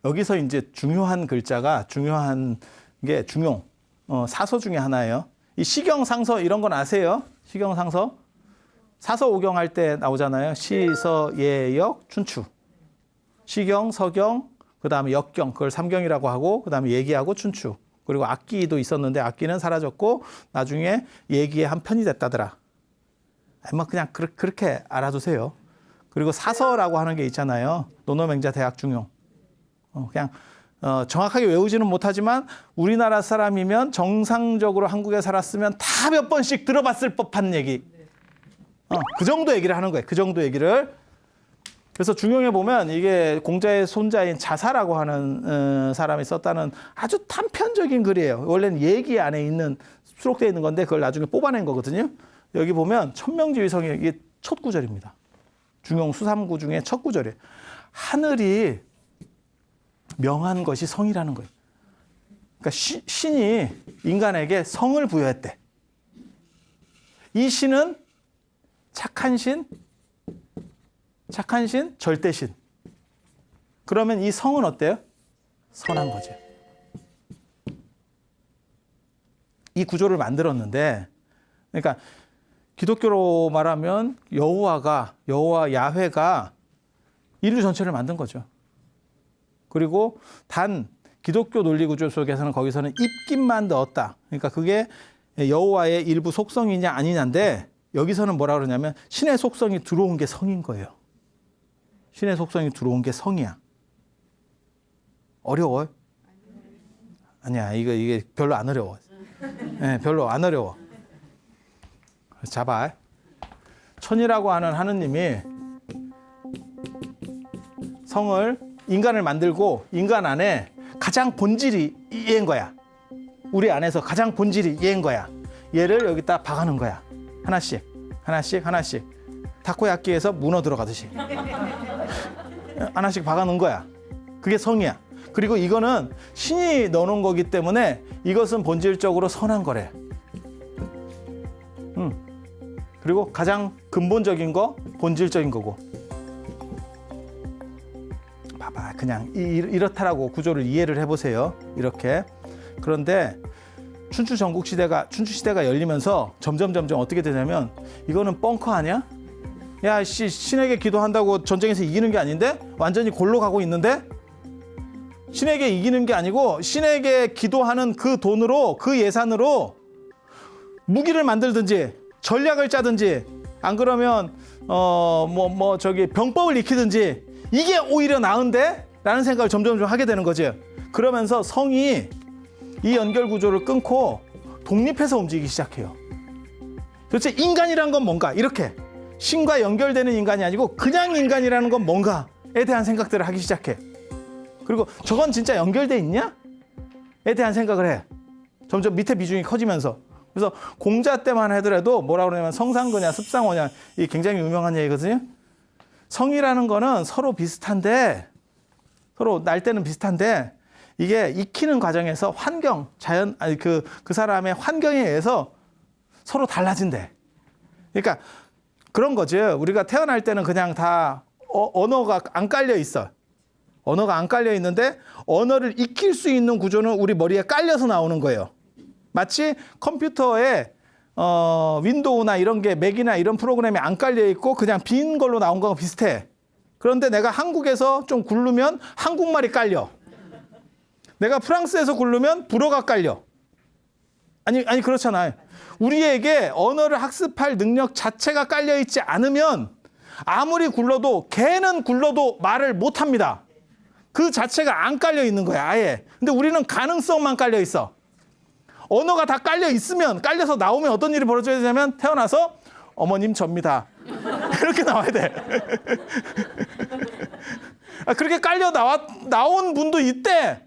여기서 이제 중요한 글자가 중요한 게 중용. 사서 중에 하나예요. 이 시경상서 이런 건 아세요? 시경상서. 사서 오경 할 때 나오잖아요. 시서 예역 춘추. 시경, 서경, 그다음에 역경. 그걸 삼경이라고 하고 그다음에 예기하고 춘추. 그리고 악기도 있었는데 악기는 사라졌고 나중에 예기의 한 편이 됐다더라. 뭐 그냥 그렇게 알아두세요. 그리고 사서라고 하는 게 있잖아요. 노노맹자 대학 중용. 그냥 정확하게 외우지는 못하지만 우리나라 사람이면 정상적으로 한국에 살았으면 다 몇 번씩 들어봤을 법한 얘기. 그 정도 얘기를 하는 거예요. 그 정도 얘기를. 그래서 중용에 보면 이게 공자의 손자인 자사라고 하는 사람이 썼다는 아주 단편적인 글이에요. 원래는 얘기 안에 있는 수록되어 있는 건데 그걸 나중에 뽑아낸 거거든요. 여기 보면 천명지휘성이 이게 첫 구절입니다. 중용 수삼구 중에 첫 구절이에요. 하늘이 명한 것이 성이라는 거예요. 그러니까 신이 인간에게 성을 부여했대. 이 신은 착한 신, 절대신. 그러면 이 성은 어때요? 선한 거죠. 이 구조를 만들었는데, 그러니까 기독교로 말하면 여호와 야훼가 인류 전체를 만든 거죠. 그리고 단 기독교 논리 구조 속에서는 거기서는 입김만 넣었다. 그러니까 그게 여호와의 일부 속성이냐 아니냐인데 여기서는 뭐라 그러냐면 신의 속성이 들어온 게 성인 거예요. 신의 속성이 들어온 게 성이야. 어려워요? 아니야. 이게 별로 안 어려워. 네, 별로 안 어려워. 잡아. 천이라고 하는 하느님이 성을 인간을 만들고 인간 안에 가장 본질이 얘인 거야. 우리 안에서 가장 본질이 얘인 거야. 얘를 여기다 박아놓은 거야. 하나씩. 타코야끼에서 문어 들어가듯이. 하나씩 박아놓은 거야. 그게 성이야. 그리고 이거는 신이 넣어놓은 거기 때문에 이것은 본질적으로 선한 거래. 그리고 가장 근본적인 거, 본질적인 거고. 봐봐, 그냥 이렇다라고 구조를 이해를 해보세요. 이렇게. 그런데 춘추 시대가 열리면서 점점 어떻게 되냐면 이거는 뻥커 아니야? 야, 신에게 기도한다고 전쟁에서 이기는 게 아닌데? 완전히 골로 가고 있는데? 신에게 이기는 게 아니고 신에게 기도하는 그 돈으로, 그 예산으로 무기를 만들든지 전략을 짜든지 안 그러면 병법을 익히든지 이게 오히려 나은데? 라는 생각을 점점 하게 되는 거지. 그러면서 성이 이 연결 구조를 끊고 독립해서 움직이기 시작해요. 도대체 인간이란 건 뭔가? 이렇게 신과 연결되는 인간이 아니고 그냥 인간이라는 건 뭔가에 대한 생각들을 하기 시작해. 그리고 저건 진짜 연결돼 있냐? 에 대한 생각을 해. 점점 밑에 비중이 커지면서. 그래서 공자 때만 하더라도 뭐라 그러냐면 성상거냐 습상어냐, 이게 굉장히 유명한 얘기거든요. 성이라는 거는 서로 비슷한데, 서로 날때는 비슷한데 이게 익히는 과정에서 환경, 그 사람의 환경에 의해서 서로 달라진대. 그러니까 그런 거죠. 우리가 태어날 때는 그냥 다 언어가 안 깔려 있어. 언어가 안 깔려 있는데 언어를 익힐 수 있는 구조는 우리 머리에 깔려서 나오는 거예요. 마치 컴퓨터에 윈도우나 이런 게 맥이나 이런 프로그램이 안 깔려 있고 그냥 빈 걸로 나온 거랑 비슷해. 그런데 내가 한국에서 좀 굴르면 한국말이 깔려. 내가 프랑스에서 굴르면 불어가 깔려. 아니 그렇잖아요. 우리에게 언어를 학습할 능력 자체가 깔려 있지 않으면 아무리 굴러도 개는 굴러도 말을 못 합니다. 그 자체가 안 깔려 있는 거야, 아예. 근데 우리는 가능성만 깔려 있어. 언어가 다 깔려 있으면, 깔려서 나오면 어떤 일이 벌어져야 되냐면 태어나서 어머님 접니다. 이렇게 나와야 돼. 그렇게 깔려 나온 분도 있대.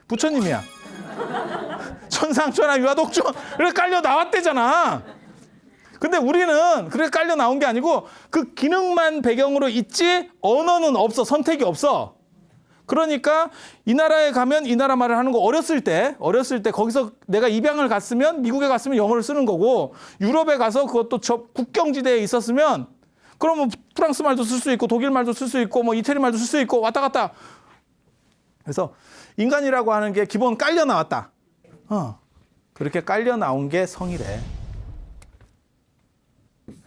부처님이야. 천상천하 유아독존 이렇게 깔려 나왔대잖아. 근데 우리는 그렇게 깔려 나온 게 아니고 그 기능만 배경으로 있지 언어는 없어. 선택이 없어. 그러니까 이 나라에 가면 이 나라 말을 하는 거 어렸을 때 거기서 내가 입양을 갔으면 미국에 갔으면 영어를 쓰는 거고 유럽에 가서 그것도 저 국경지대에 있었으면 그러면 프랑스 말도 쓸 수 있고 독일 말도 쓸 수 있고 뭐 이태리 말도 쓸 수 있고 왔다 갔다 그래서 인간이라고 하는 게 기본 깔려 나왔다. 그렇게 깔려 나온 게 성이래.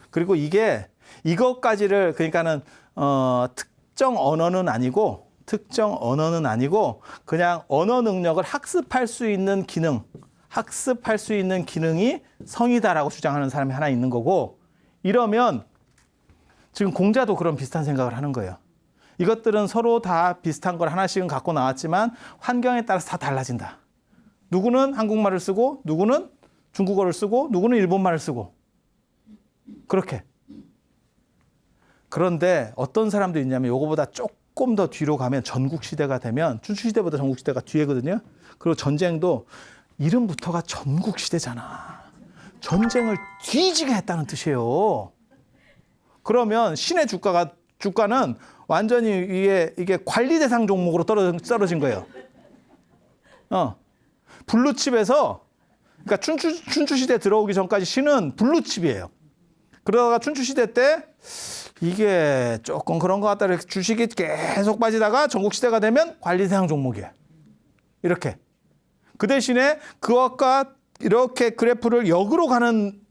그리고 이것까지를 그러니까는 특정 언어는 아니고 그냥 언어 능력을 학습할 수 있는 기능이 성이다라고 주장하는 사람이 하나 있는 거고, 이러면 지금 공자도 그런 비슷한 생각을 하는 거예요. 이것들은 서로 다 비슷한 걸 하나씩은 갖고 나왔지만 환경에 따라서 다 달라진다. 누구는 한국말을 쓰고 누구는 중국어를 쓰고 누구는 일본말을 쓰고 그렇게. 그런데 어떤 사람도 있냐면 요거보다 조금 더 뒤로 가면 전국시대가 되면, 춘추시대보다 전국시대가 뒤에거든요. 그리고 전쟁도 이름부터가 전국시대잖아. 전쟁을 뒤지게 했다는 뜻이에요. 그러면 신의 주가는 완전히 이게 관리 대상 종목으로 떨어진 거예요. 블루칩에서, 그러니까 춘추시대 들어오기 전까지 신은 블루칩이에요. 그러다가 춘추시대 때 이게 조금 그런 것 같다 이렇게 주식이 계속 빠지다가 전국시대가 되면 관리 대상 종목이에요. 이렇게. 그 대신에 그것과 이렇게 그래프를 역으로 가는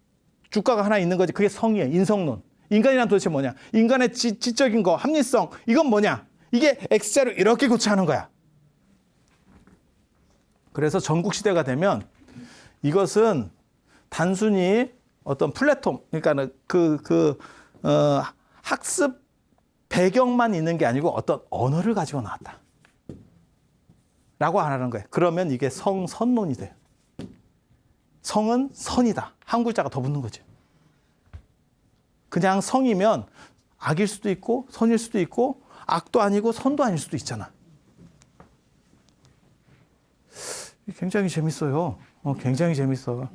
주가가 하나 있는 거지. 그게 성이에요. 인성론. 인간이란 도대체 뭐냐? 인간의 지적인 거, 합리성, 이건 뭐냐? 이게 X자로 이렇게 교차하는 거야. 그래서 전국시대가 되면 이것은 단순히 어떤 플랫폼, 그러니까 학습 배경만 있는 게 아니고 어떤 언어를 가지고 나왔다. 라고 하는 거예요. 그러면 이게 선론이 돼요. 성은 선이다. 한 글자가 더 붙는 거죠. 그냥 성이면 악일 수도 있고 선일 수도 있고 악도 아니고 선도 아닐 수도 있잖아. 굉장히 재밌어요. 굉장히 재밌어.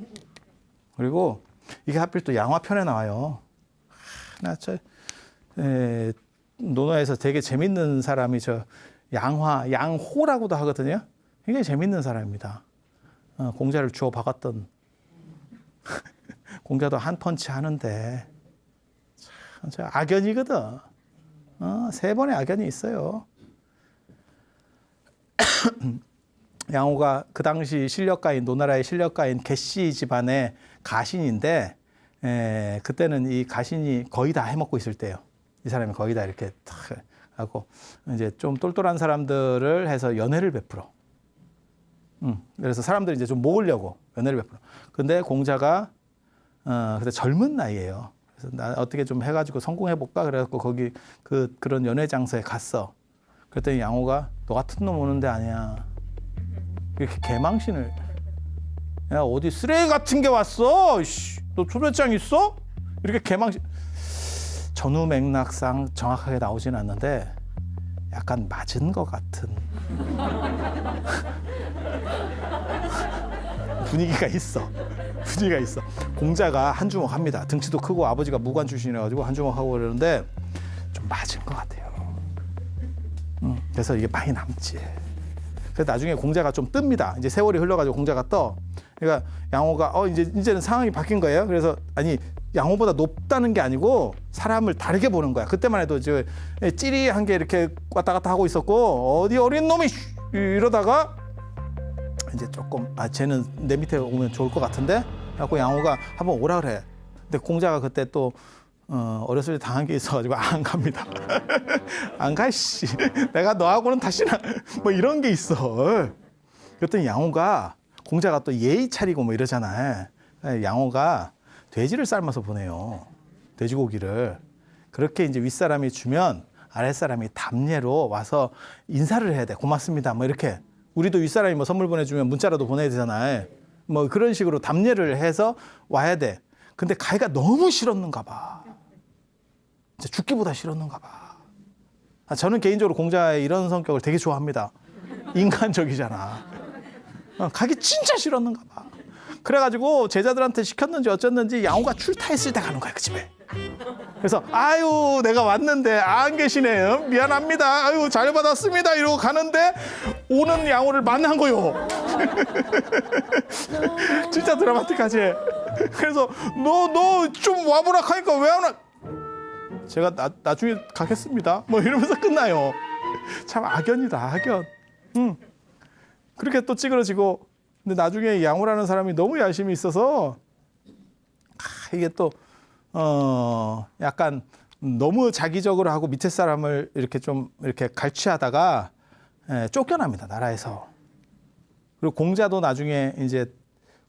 그리고 이게 하필 또 양화편에 나와요. 논어에서 되게 재밌는 사람이 양호라고도 하거든요. 굉장히 재밌는 사람입니다. 공자를 주워 박았던 공자도 한 펀치 하는데 참 악연이거든. 3번의 악연이 있어요. 양호가 그 당시 실력가인, 노나라의 실력가인 객시 집안의 가신인데, 그때는 이 가신이 거의 다 해먹고 있을 때예요. 이 사람이 거의 다 이렇게 탁 하고 이제 좀 똘똘한 사람들을 해서 연회를 베풀어. 그래서 사람들이 이제 좀 모으려고 연회를 베풀어. 근데 공자가 그때 젊은 나이예요. 그래서 나 어떻게 좀 해가지고 성공해볼까? 그래갖고 거기 그런 연회 장소에 갔어. 그랬더니 양호가 너 같은 놈 오는 데 아니야. 이렇게 개망신을. 야, 어디 쓰레기 같은 게 왔어? 이씨, 너 초대장 있어? 이렇게 개망신. 전후 맥락상 정확하게 나오진 않는데 약간 맞은 것 같은 분위기가 있어. 공자가 한 주먹 합니다. 등치도 크고 아버지가 무관 출신이라 가지고 한 주먹 하고 그러는데 좀 맞은 것 같아요. 그래서 이게 많이 남지. 그래서 나중에 공자가 좀 뜹니다. 이제 세월이 흘러가지고 공자가 떠. 그러니까 양호가 이제는 상황이 바뀐 거예요. 그래서 아니 양호보다 높다는 게 아니고 사람을 다르게 보는 거야. 그때만 해도 이제 찌리한 게 이렇게 왔다 갔다 하고 있었고 어디 어린 놈이 이러다가 이제 조금 쟤는 내 밑에 오면 좋을 것 같은데 하고 양호가 한번 오라 그래. 근데 공자가 그때 또 어렸을 때 당한 게 있어가지고 안 갑니다. 안 가, 씨. 내가 너하고는 다시는 뭐 이런 게 있어. 그랬더니 양호가 공자가 또 예의 차리고 뭐 이러잖아요. 양호가 돼지를 삶아서 보내요. 돼지고기를. 그렇게 이제 윗사람이 주면 아랫사람이 답례로 와서 인사를 해야 돼. 고맙습니다. 뭐 이렇게. 우리도 윗사람이 뭐 선물 보내주면 문자라도 보내야 되잖아요. 뭐 그런 식으로 답례를 해서 와야 돼. 근데 가희가 너무 싫었는가 봐. 진짜 죽기보다 싫었는가 봐. 저는 개인적으로 공자의 이런 성격을 되게 좋아합니다. 인간적이잖아. 가기 진짜 싫었는가 봐. 그래가지고 제자들한테 시켰는지 어쨌는지 양호가 출타했을 때 가는 거야, 그 집에. 그래서 아유 내가 왔는데 안 계시네요. 미안합니다. 아유 잘 받았습니다. 이러고 가는데 오는 양호를 만난 거요. 진짜 드라마틱하지. 그래서 너 좀 와보라 하니까 왜 안 와? 제가 나중에 가겠습니다. 뭐 이러면서 끝나요. 참 악연이다, 악연. 그렇게 또 찌그러지고. 근데 나중에 양호라는 사람이 너무 열심히 있어서 이게 또 약간 너무 자기적으로 하고 밑에 사람을 이렇게 좀 이렇게 갈취하다가 쫓겨납니다, 나라에서. 그리고 공자도 나중에 이제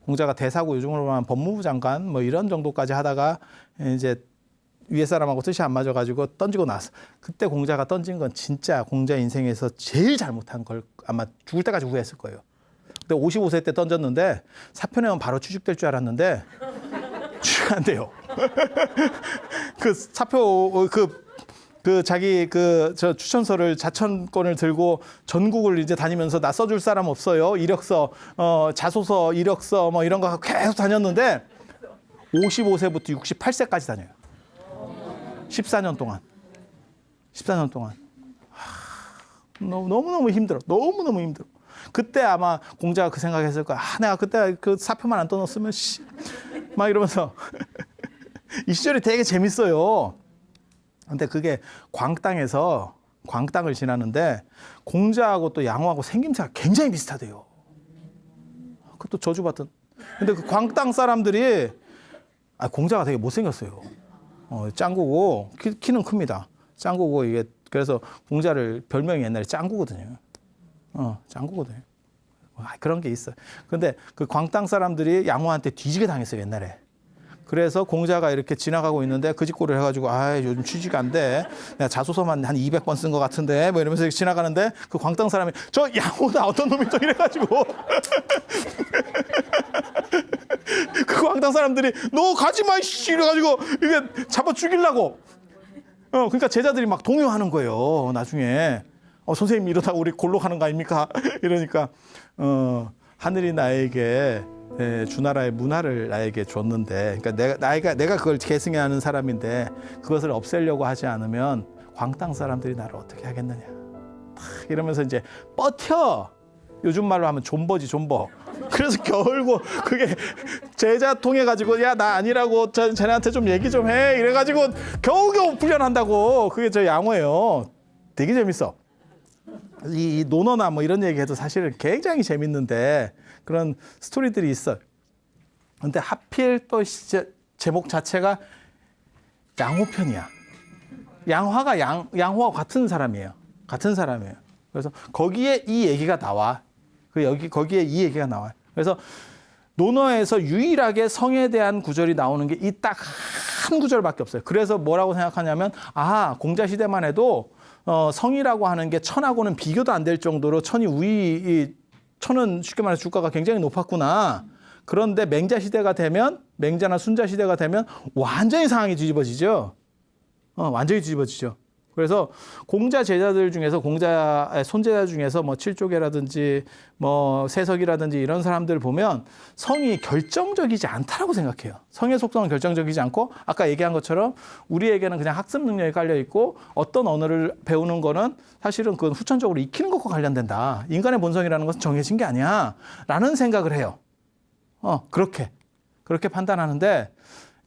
공자가 대사고 요즘으로 말하면 법무부 장관 뭐 이런 정도까지 하다가 이제 위에 사람하고 뜻이 안 맞아가지고 던지고 나서, 그때 공자가 던진 건 진짜 공자 인생에서 제일 잘못한 걸 아마 죽을 때까지 후회했을 거예요. 근데 55세 때 던졌는데 사표내면 바로 취직될 줄 알았는데 취직 안 돼요. 그 사표 자기 저 추천서를 자천권을 들고 전국을 이제 다니면서 나 써줄 사람 없어요. 이력서, 자소서, 이력서 뭐 이런 거 하고 계속 다녔는데 55세부터 68세까지 다녀요. 14년 동안. 14년 동안. 너무너무 힘들어. 너무너무 힘들어. 그때 아마 공자가 그 생각했을 거야. 내가 그때 그 사표만 안 떠넣었으면 막 이러면서 이 시절이 되게 재밌어요. 근데 그게 광땅에서 광땅을 지나는데 공자하고 또 양호하고 생김새가 굉장히 비슷하대요. 그것도 저주받던. 근데 그 광땅 사람들이 공자가 되게 못생겼어요. 짱구고 키는 큽니다. 짱구고 이게 그래서 공자를 별명이 옛날에 짱구거든요. 짱구거든요. 그런 게 있어요. 근데 그 광땅 사람들이 양호한테 뒤지게 당했어요, 옛날에. 그래서 공자가 이렇게 지나가고 있는데 그 짓고를 해가지고 요즘 취직 안 돼. 내가 자소서만 한 200번 쓴 것 같은데 뭐 이러면서 지나가는데 그 광땅 사람이 저 양호다 어떤 놈이 또 이래가지고 그 광땅 사람들이 너 가지마 씨 이래가지고 이게 잡아 죽이려고. 그러니까 제자들이 막 동요하는 거예요. 나중에 선생님 이러다가 우리 골로 가는 거 아닙니까? 이러니까 하늘이 나에게 주나라의 문화를 나에게 줬는데, 그러니까 내가 그걸 계승하는 사람인데 그것을 없애려고 하지 않으면 광땅 사람들이 나를 어떻게 하겠느냐. 이러면서 이제 버텨. 요즘 말로 하면 존버지, 존버. 그래서 결국 그게 제자 통해 가지고 야 나 아니라고 쟤네한테 좀 얘기 좀 해. 이래가지고 겨우겨우 풀려난다고. 그게 저 양호예요. 되게 재밌어. 이 논어나 뭐 이런 얘기해도 사실은 굉장히 재밌는데 그런 스토리들이 있어요. 근데 하필 또 제목 자체가 양호편이야. 양화가 양호와 같은 사람이에요. 같은 사람이에요. 그래서 거기에 이 얘기가 나와. 거기에 이 얘기가 나와요. 그래서 논어에서 유일하게 성에 대한 구절이 나오는 게 이 딱 한 구절밖에 없어요. 그래서 뭐라고 생각하냐면 공자 시대만 해도 성이라고 하는 게 천하고는 비교도 안 될 정도로 천은 쉽게 말해서 주가가 굉장히 높았구나. 그런데 맹자 시대가 되면, 맹자나 순자 시대가 되면 완전히 상황이 뒤집어지죠. 완전히 뒤집어지죠. 그래서 공자 제자들 중에서, 공자의 손제자 중에서 뭐 칠조계라든지 뭐 세석이라든지 이런 사람들을 보면 성이 결정적이지 않다라고 생각해요. 성의 속성은 결정적이지 않고 아까 얘기한 것처럼 우리에게는 그냥 학습 능력이 깔려 있고 어떤 언어를 배우는 거는 사실은 그건 후천적으로 익히는 것과 관련된다. 인간의 본성이라는 것은 정해진 게 아니야. 라는 생각을 해요. 그렇게 판단하는데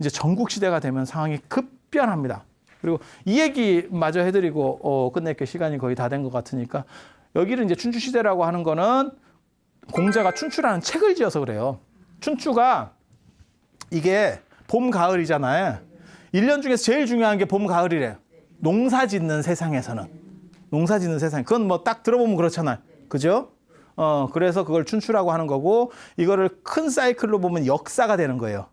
이제 전국시대가 되면 상황이 급변합니다. 그리고 이 얘기 마저 해드리고 끝낼게. 시간이 거의 다 된 것 같으니까. 여기를 이제 춘추시대라고 하는 거는 공자가 춘추라는 책을 지어서 그래요. 춘추가 이게 봄, 가을이잖아요. 1년 중에서 제일 중요한 게 봄, 가을이래요. 농사 짓는 세상에서는. 농사 짓는 세상. 그건 뭐 딱 들어보면 그렇잖아요. 그죠? 그래서 그걸 춘추라고 하는 거고, 이거를 큰 사이클로 보면 역사가 되는 거예요.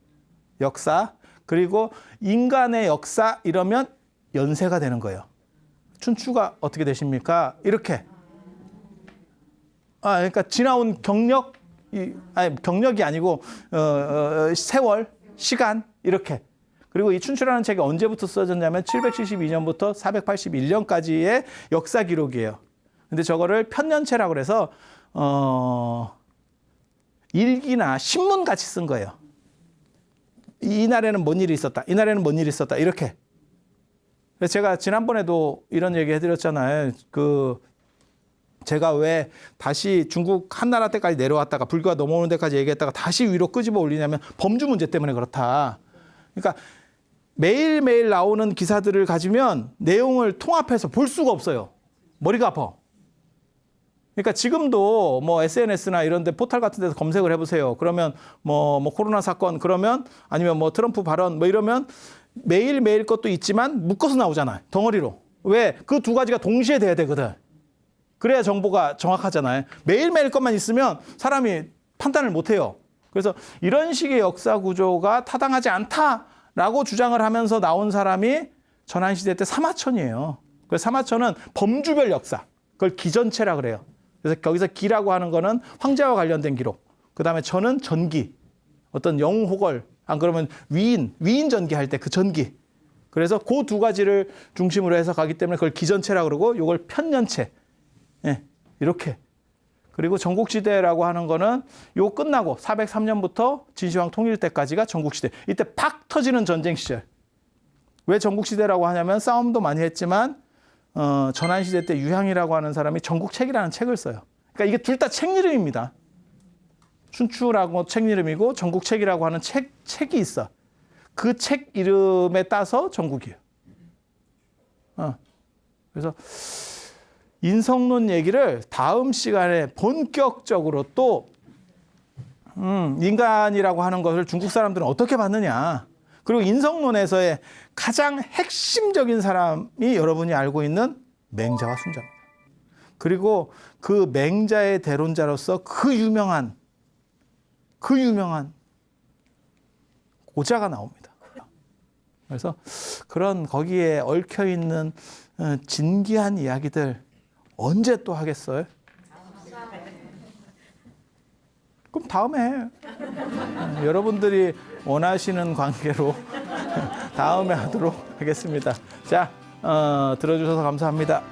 역사. 그리고 인간의 역사 이러면 연세가 되는 거예요. 춘추가 어떻게 되십니까? 이렇게. 그러니까 지나온 경력이 아니고 세월, 시간 이렇게. 그리고 이 춘추라는 책이 언제부터 써졌냐면 772년부터 481년까지의 역사 기록이에요. 근데 저거를 편년체라고 그래서 일기나 신문 같이 쓴 거예요. 이날에는 뭔 일이 있었다. 이날에는 뭔 일이 있었다. 이렇게. 그래서 제가 지난번에도 이런 얘기 해드렸잖아요. 제가 왜 다시 중국 한나라 때까지 내려왔다가 불교가 넘어오는 데까지 얘기했다가 다시 위로 끄집어 올리냐면 범주 문제 때문에 그렇다. 그러니까 매일매일 나오는 기사들을 가지면 내용을 통합해서 볼 수가 없어요. 머리가 아파. 그러니까 지금도 뭐 SNS나 이런 데 포털 같은 데서 검색을 해보세요. 그러면 뭐 코로나 사건 그러면 아니면 뭐 트럼프 발언 뭐 이러면 매일매일 것도 있지만 묶어서 나오잖아요. 덩어리로. 왜? 그 두 가지가 동시에 돼야 되거든. 그래야 정보가 정확하잖아요. 매일매일 것만 있으면 사람이 판단을 못해요. 그래서 이런 식의 역사 구조가 타당하지 않다라고 주장을 하면서 나온 사람이 전환시대 때 사마천이에요. 그래서 사마천은 범주별 역사. 그걸 기전체라 그래요. 그래서 거기서 기라고 하는 거는 황제와 관련된 기록. 그 다음에 전은 전기. 어떤 영호걸. 안 그러면 위인 전기할 때 그 전기. 그래서 그 두 가지를 중심으로 해서 가기 때문에 그걸 기전체라 그러고 이걸 편년체. 예, 이렇게. 그리고 전국시대라고 하는 거는 요 끝나고 403년부터 진시황 통일 때까지가 전국시대. 이때 팍 터지는 전쟁 시절. 왜 전국시대라고 하냐면 싸움도 많이 했지만 전환시대 때 유향이라고 하는 사람이 전국책이라는 책을 써요. 그러니까 이게 둘 다 책 이름입니다. 춘추라고 책 이름이고 전국책이라고 하는 책이 있어. 그 책 이름에 따서 전국이에요. 그래서 인성론 얘기를 다음 시간에 본격적으로 또 인간이라고 하는 것을 중국 사람들은 어떻게 봤느냐. 그리고 인성론에서의 가장 핵심적인 사람이 여러분이 알고 있는 맹자와 순자입니다. 그리고 그 맹자의 대론자로서 그 유명한 고자가 나옵니다. 그래서 그런 거기에 얽혀있는 진기한 이야기들 언제 또 하겠어요? 그럼 다음에 해. 여러분들이 원하시는 관계로 다음에 하도록 하겠습니다. 자, 들어주셔서 감사합니다.